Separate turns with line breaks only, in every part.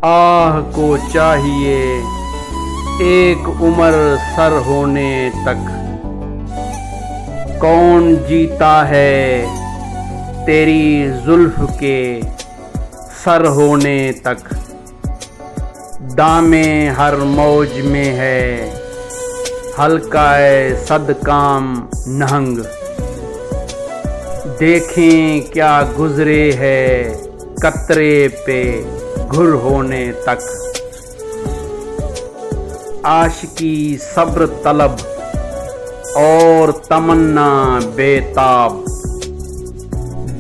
آہ کو چاہیے ایک عمر سر ہونے تک، کون جیتا ہے تیری زلف کے سر ہونے تک، دامِ ہر موج میں ہے حلقۂ صد کام نہنگ، دیکھیں کیا گزرے ہے قطرے پہ گھر ہونے تک، عاشقی صبر طلب اور تمنا بے تاب،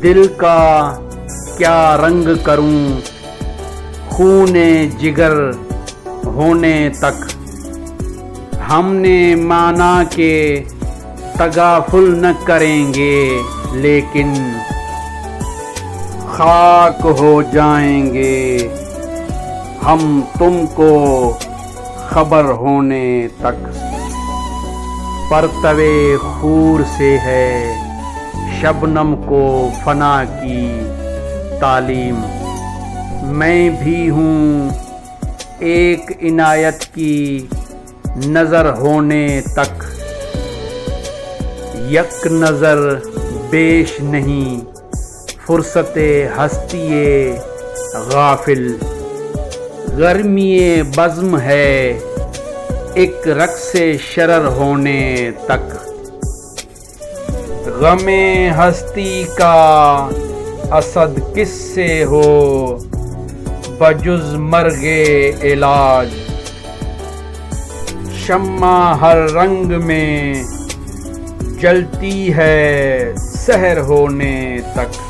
دل کا کیا رنگ کروں خون جگر ہونے تک، ہم نے مانا کہ تغافل نہ کریں گے لیکن خاک ہو جائیں گے ہم تم کو خبر ہونے تک، پرتو خور سے ہے شبنم کو فنا کی تعلیم، میں بھی ہوں ایک عنایت کی نظر ہونے تک، یک نظر بیش نہیں فرصت ہستی غافل، گرمی بزم ہے ایک رقص شرر ہونے تک، غم ہستی کا اسد کس سے ہو بجز مرگ علاج، شمع ہر رنگ میں جلتی ہے سحر ہونے تک۔